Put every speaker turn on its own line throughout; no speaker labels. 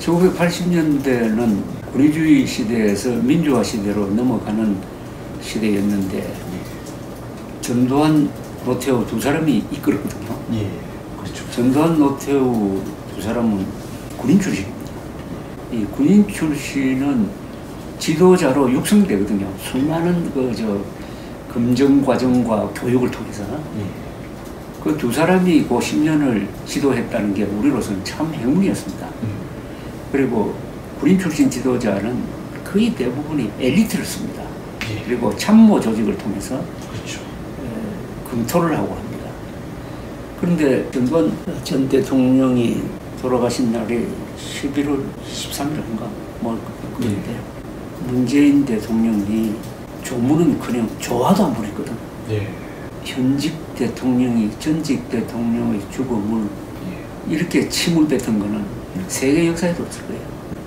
1980년대는 군의주의 시대에서 민주화 시대로 넘어가는 시대였는데 전두환, 노태우 두 사람이 이끌었거든요.
예, 그렇죠.
전두환, 노태우 두 사람은 군인 출신입니다. 이 군인 출신은 지도자로 육성되거든요. 수많은 검정 과정과 교육을 통해서. 그 두 사람이 그 10년을 지도했다는 게 우리로서는 참 행운이었습니다. 그리고 군인 출신 지도자는 거의 대부분이 엘리트를 씁니다.
예.
그리고 참모 조직을 통해서
그렇죠.
검토를 하고 합니다. 그런데 전두환 전 대통령이 돌아가신 날이 11월 13일인가 뭐 그런데 문재인 대통령이 조문은 그냥 좋아도 안 보냈거든.
예.
현직 대통령이 전직 대통령의 죽음을 이렇게 침을 뱉은 거는 세계 역사에도 없을 거예요.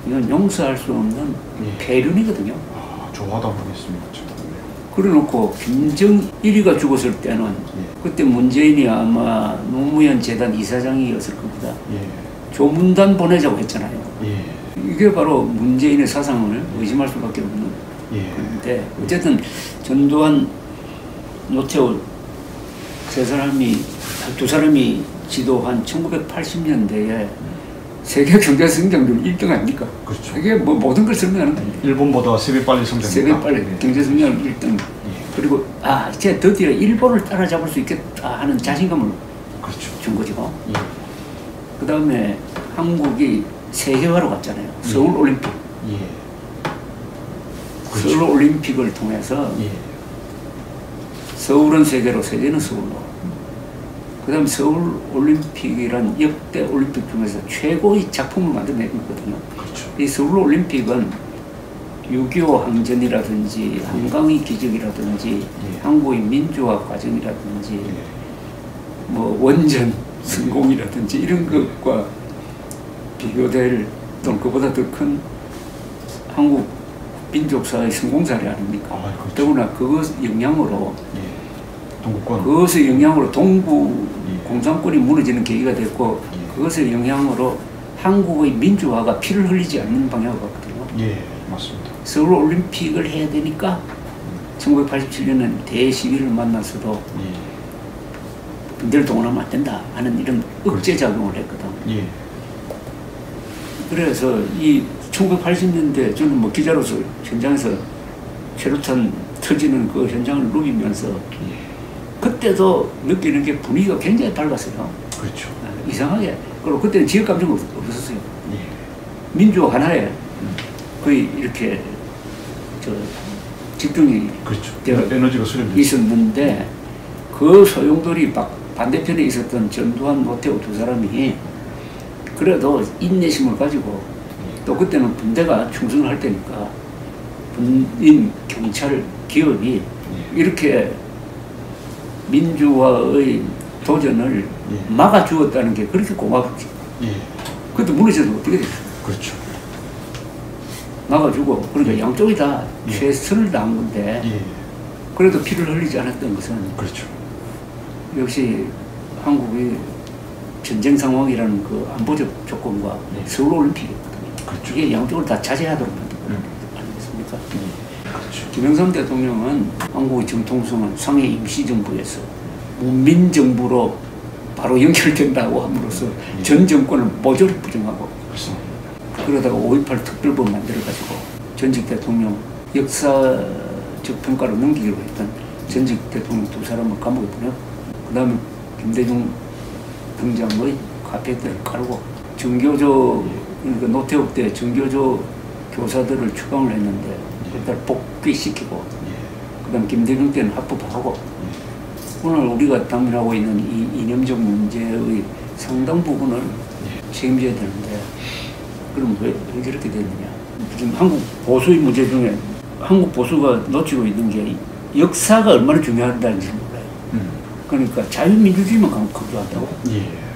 이건 용서할 수 없는 폐륜이거든요.
아, 좋아도 안 보냈습니다.
그래놓고 김정일이가 죽었을 때는 그때 문재인이 아마 노무현 재단 이사장이었을 겁니다. 조문단 보내자고 했잖아요. 이게 바로 문재인의 사상을 의심할 수밖에 없는 건데 어쨌든 전두환, 노태우 두 사람이 지도한 1980년대에 세계 경제 성장률 1등 아닙니까?
그렇죠.
이게 뭐 모든 걸 설명하는 겁니다.
일본보다 3배 빨리 성장했다.
3배 빨리 경제 성장률 1등. 그리고 이제 드디어 일본을 따라잡을 수 있겠다 하는 자신감을 준 거죠. 그 다음에 한국이 세계화로 갔잖아요. 서울 올림픽. 서울 올림픽을 통해서 서울은 세계로, 세계는 서울로. 그 다음에 서울 올림픽이란 역대 올림픽 중에서 최고의 작품을 만들어냈거든요.
그렇죠.
이 서울 올림픽은 6.25 항전이라든지 한강의 기적이라든지 한국의 민주화 과정이라든지 뭐 원전 성공이라든지 이런 것과 비교될 또는 그보다 더 큰 한국 민족사의 성공 사례 아닙니까?
그렇죠.
더구나 그것 영향으로
동구권.
그것의 영향으로 동구 공산권이 무너지는 계기가 됐고 그것의 영향으로 한국의 민주화가 피를 흘리지 않는 방향으로 갔거든요.
예, 맞습니다.
서울 올림픽을 해야 되니까 1987년은 대시위를 만나서도 군대를 동원하면 안 된다 하는 이런 억제 작용을 했거든. 그래서 이 1980년대 저는 뭐 기자로서 현장에서 최루탄 터지는 그 현장을 누비면서 그때도 느끼는 게 분위기가 굉장히 밝았어요.
그렇죠.
이상하게. 그리고 그때는 지역 감정 없었어요. 민주화 하나에 거의 이렇게 집중이
그렇죠. 에너지가 수렴됐죠.
있었는데 그 소용돌이 반대편에 있었던 전두환, 노태우 두 사람이 그래도 인내심을 가지고 또 그때는 군대가 충성을 할 때니까 군인, 경찰, 기업이 이렇게 민주화의 도전을 막아주었다는 게 그렇게 고맙지. 그것도 무너져도 어떻게 됐어?
그렇죠.
막아주고, 그러니까 양쪽이 다 최선을 다한 건데, 그래도 피를 흘리지 않았던 것은,
그렇죠.
역시 한국의 전쟁 상황이라는 그 안보적 조건과 서울 올림픽이었거든요.
그렇죠.
이게 양쪽을 다 자제하도록 만든 거 아니겠습니까?
그렇죠.
김영삼 대통령은 한국의 정통성은 상해 임시정부에서 문민정부로 바로 연결된다고 함으로써 전 정권을 모조리 부정하고 그러다가 5.18 특별법 만들어가지고 전직 대통령 역사적 평가로 넘기기로 했던 전직 대통령 두 사람을 감옥에 보내고 그 다음에 김대중 등장의 카페들을 깔고 정교조 그러니까 노태우 때 정교조 교사들을 추방을 했는데 그때 복귀시키고 그 다음 김대중 때는 합법하고 오늘 우리가 당면하고 있는 이 이념적 문제의 상당 부분을 책임져야 되는데 그럼 왜 저렇게 됐느냐. 지금 한국 보수의 문제 중에 한국 보수가 놓치고 있는 게 역사가 얼마나 중요하다는지 몰라요. 그러니까 자유민주주의만 강조한다고?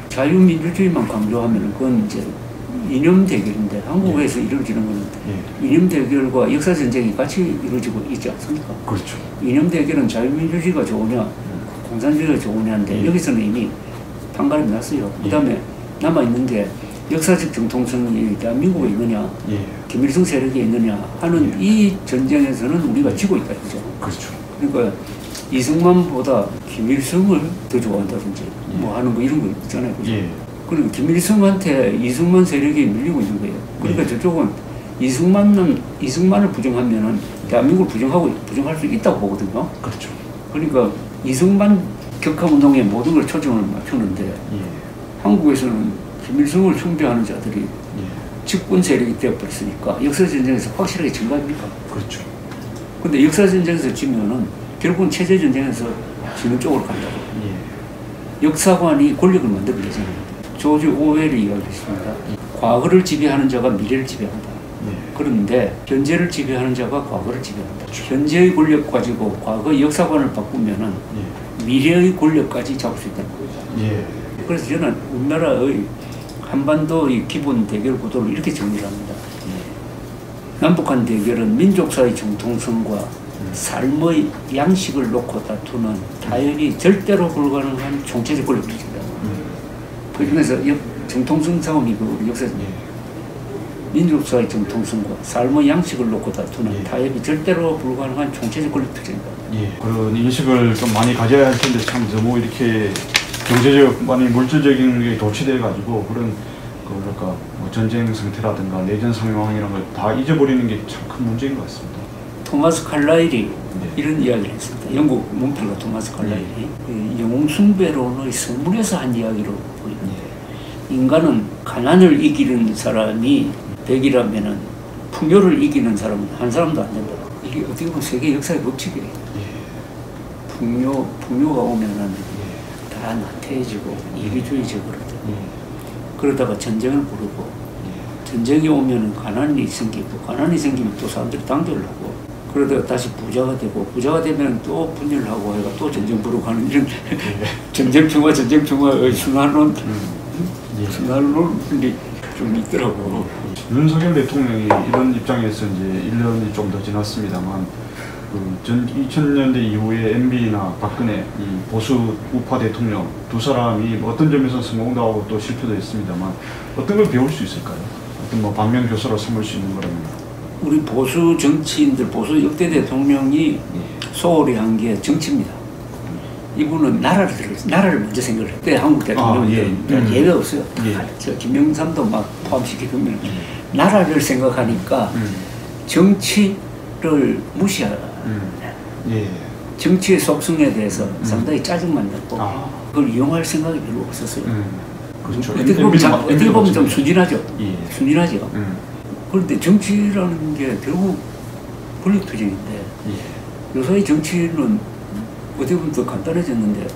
자유민주주의만 강조하면 그건 이제 이념 대결인데 한국에서 이루어지는 것은 이념 대결과 역사 전쟁이 같이 이루어지고 있지 않습니까?
그렇죠.
이념 대결은 자유민주주의가 좋으냐 공산주의가 좋으냐인데 여기서는 이미 판가름이 났어요. 그 다음에 남아있는 게 역사적 정통성이 대한민국에 있느냐,
예.
김일성 세력에 있느냐 하는 이 전쟁에서는 우리가 지고 있다. 그죠?
그렇죠.
그러니까 이승만보다 김일성을 더 좋아한다든지 뭐 하는 거 이런 거 있잖아요. 그죠?
예.
그러니까 김일성한테 이승만 세력이 밀리고 있는 거예요. 그러니까 저쪽은 이승만을 부정하면은 대한민국을 부정할 수 있다고 보거든요.
그렇죠.
그러니까 이승만 격화운동에 모든 걸 초점을 맞추는데
예.
한국에서는 김일성을 숭배하는 자들이
예.
집권 세력이 되어버렸으니까 역사전쟁에서 확실하게 진 거 아닙니까?
그렇죠.
근데 역사전쟁에서 지면은 결국은 체제전쟁에서 지는 쪽으로 간다고.
예.
역사관이 권력을 만들어내잖아요. 조지 오웰이 이야기했습니다. 과거를 지배하는 자가 미래를 지배한다.
예.
그런데 현재를 지배하는 자가 과거를 지배한다. 현재의 권력 가지고 과거의 역사관을 바꾸면은
예.
미래의 권력까지 잡을 수 있다는 거죠.
예.
그래서 저는 우리나라의 한반도의 기본 대결 구도를 이렇게 정리를 합니다. 남북한 대결은 민족사의 정통성과 삶의 양식을 놓고 다투는 타협이 절대로 불가능한 총체적 권력 투쟁이다. 그러면서 정통성 싸움이 그 역사 민족사의 정통성과 삶의 양식을 놓고 다투는 타협이 절대로 불가능한 총체적 권력 투쟁이다.
예. 그런 인식을 좀 많이 가져야 할 텐데 참 너무 이렇게 경제적, 많이 물질적인 게 도취돼 가지고 그런 뭐랄까 뭐 전쟁 상태라든가 내전 상황이라는 걸 다 잊어버리는 게 참 큰 문제인 것 같습니다.
토마스 칼라일이
네.
이런 이야기를 했습니다. 영국 문필가 토마스 칼라일이 영웅 숭배론의 성문에서 한 이야기로 보입니다.
예.
인간은 가난을 이기는 사람이 100이라면은 풍요를 이기는 사람은 한 사람도 안 된다. 이게 어떻게 보면 세계 역사의 법칙이에요.
예.
풍요가 오면은 다 나태해지고 이기주의적으로든 그러다가 전쟁을 부르고 전쟁이 오면은 가난이 생기고 가난이 생기면 또 사람들이 당돌을 하고 그러다가 다시 부자가 되고 부자가 되면 또 분열을 하고 해가 또 전쟁 부르고 하는 이런 전쟁평화의 순환론이 좀 있더라고.
윤석열 대통령이 이런 입장에서 이제 1년이 좀 더 지났습니다만 2000년대 이후에 MB나 박근혜 이 보수 우파 대통령 두 사람이 어떤 점에서 성공도 하고 또 실패도 했습니다만 어떤 걸 배울 수 있을까요? 어떤 뭐 반면 교사로 삼을 수 있는 거라면
우리 보수 정치인들, 보수 역대 대통령이 소홀히 한 게 정치입니다. 이분은 나라를 먼저 생각을 했대. 한국 대통령은 예외 없어요. 저 김영삼도 막 포함시키면 나라를 생각하니까 정치를 무시하라. 정치의 속성에 대해서 상당히 짜증만 났고 그걸 이용할 생각이 별로 없었어요.
그렇죠.
어떻게 보면 좀 순진하죠. 순진하죠. 그런데 정치라는 게 결국 권력투쟁인데 요새의 정치는 어떻게 보면 더 간단해졌는데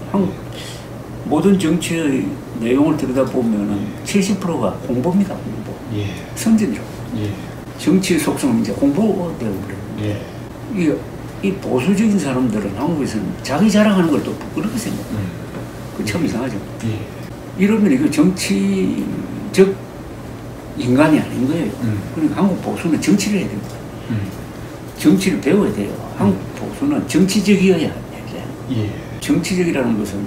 모든 정치의 내용을 들여다보면 70%가 공보입니다. 공보. 선진이라고. 정치의 속성은 이제 공보가 되어버려요. 이 보수적인 사람들은 한국에서는 자기 자랑하는 걸 또 부끄럽게 생각해요. 그 참 이상하죠. 이러면 이거 정치적 인간이 아닌 거예요. 그러니까 한국 보수는 정치를 해야 됩니다. 정치를 배워야 돼요. 한국 보수는 정치적이어야 해요. 정치적이라는 것은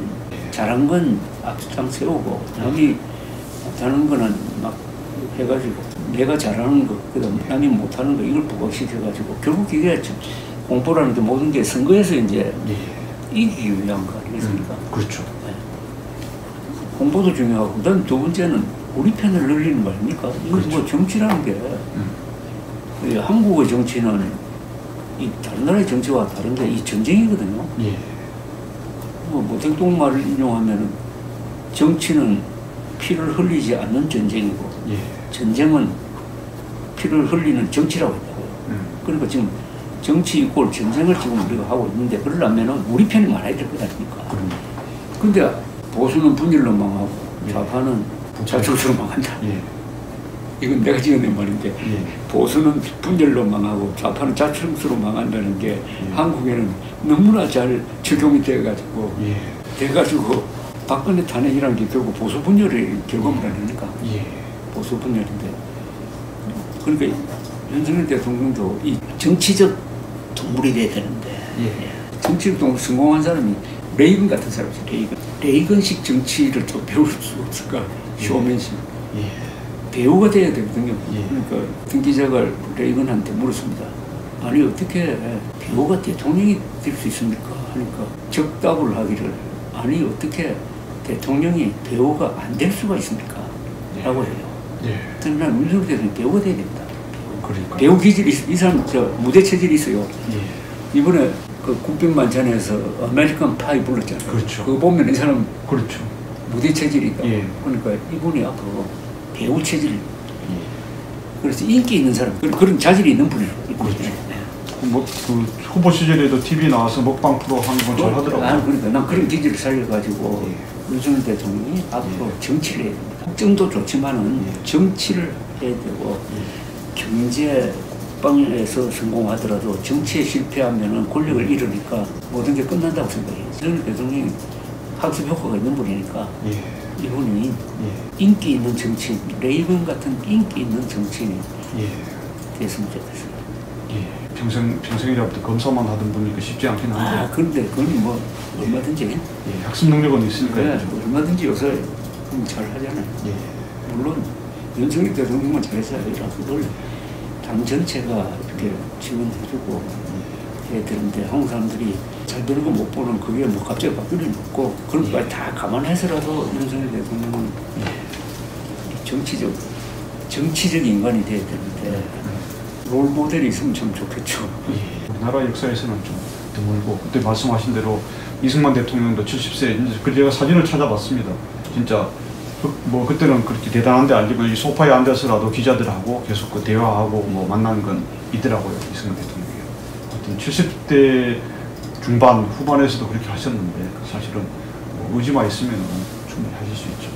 잘한 건 앞장 세우고 남이 못하는 거는 막 해가지고 내가 잘하는 거, 그다음 남이 못하는 거 이걸 부각시켜가지고 결국 이게 공포라는 게 모든 게 선거에서 이제 이기기 위한 거 아니겠습니까?
그렇죠.
공보도 중요하고 그다음 두 번째는 우리 편을 늘리는 거 아닙니까? 이거
그렇죠.
뭐 정치라는 게 한국의 정치는 이 다른 나라의 정치와 다른데 이 전쟁이거든요. 뭐 대통령말을 인용하면은 정치는 피를 흘리지 않는 전쟁이고 전쟁은 피를 흘리는 정치라고 했다고요. 그러니까 지금 정치 이꼴 전쟁을 지금 우리가 하고 있는데 그러려면은 우리 편이 많아야 될 것 아닙니까? 근데 보수는 분열로 망하고 좌파는 자축수로 망한다. 이건 내가 지어낸 말인데 보수는 분열로 망하고 좌파는 자축수로 망한다는 게 한국에는 너무나 잘 적용이 돼가지고 박근혜 탄핵이라는 게 결국 보수 분열의 결과물 아닙니까? 보수 분열인데 그러니까 윤석열 대통령도 이 정치적 동물이 돼야 되는데 정치적 동물 성공한 사람이 레이건 같은 사람이죠. 레이건식 정치를 좀 배울 수 없을까? 쇼맨십. 배우가 돼야 되거든요.
예.
그러니까 어떤 기자가 레이건한테 물었습니다. 아니 어떻게 배우가 대통령이 될 수 있습니까? 하니까 적답을 하기를 아니 어떻게 대통령이 배우가 안 될 수가 있습니까? 라고 해요.
예.
난 윤석열 대통령이 배우가 돼야 됩니다.
그러니까.
배우 기질이 이 사람 저 무대 체질이 있어요.
예.
이번에 그 국빈만찬에서 아메리칸 파이 불렀잖아요.
그렇죠.
그거 보면 이 사람
그렇죠.
무대 체질이 있다.
예.
그러니까 이분이 앞으로 배우 체질.
예.
그래서 인기 있는 사람 그런 자질이 있는 분이에요.
그렇죠. 그 후보 시절에도 TV 나와서 먹방 프로 하는 건 잘 하더라고요.
그러니까 난 그런 기질을 살려가지고
예.
윤석열 대통령이 앞으로
예.
정치를 해야 됩니다. 국정도 좋지만은
예.
정치를 해야 되고 경제 국방에서 성공하더라도 정치에 실패하면은 권력을 잃으니까 모든 게 끝난다고 생각해요. 윤석열 대통령이 학습 효과가 있는 분이니까
예.
이분이
예.
인기 있는 정치인, 레이건 같은 인기 있는 정치인이
예.
됐으면 좋겠어요.
예. 평생이라부터 검사만 하던 분이니까 쉽지 않긴 한데.
그런데 그건 뭐 얼마든지
예. 학습 능력은 있으니까요.
네, 얼마든지 요새 잘 하잖아요.
예.
물론 윤석열 대통령만 잘했어야 아니라 그걸 당 전체가 이렇게 지원해주고 해야 되는데 한국 사람들이 잘 되는 거 못 보는 그게 뭐 갑자기 바뀔 일은 없고 그런 것까지 다 감안해서라도 윤석열 대통령은 정치적 인간이 돼야 되는데 롤 모델이 있으면 참 좋겠죠.
예. 우리나라 역사에서는 좀 드물고 그때 말씀하신 대로 이승만 대통령도 70세 이제 제가 사진을 찾아봤습니다. 진짜 뭐 그때는 그렇게 대단한데 아니고 이 소파에 앉아서라도 기자들하고 계속 그 대화하고 뭐 만나는 건 있더라고요. 이승만 대통령이. 하여튼 70대 중반 후반에서도 그렇게 하셨는데 사실은 뭐 의지만 있으면 충분히 하실 수 있죠.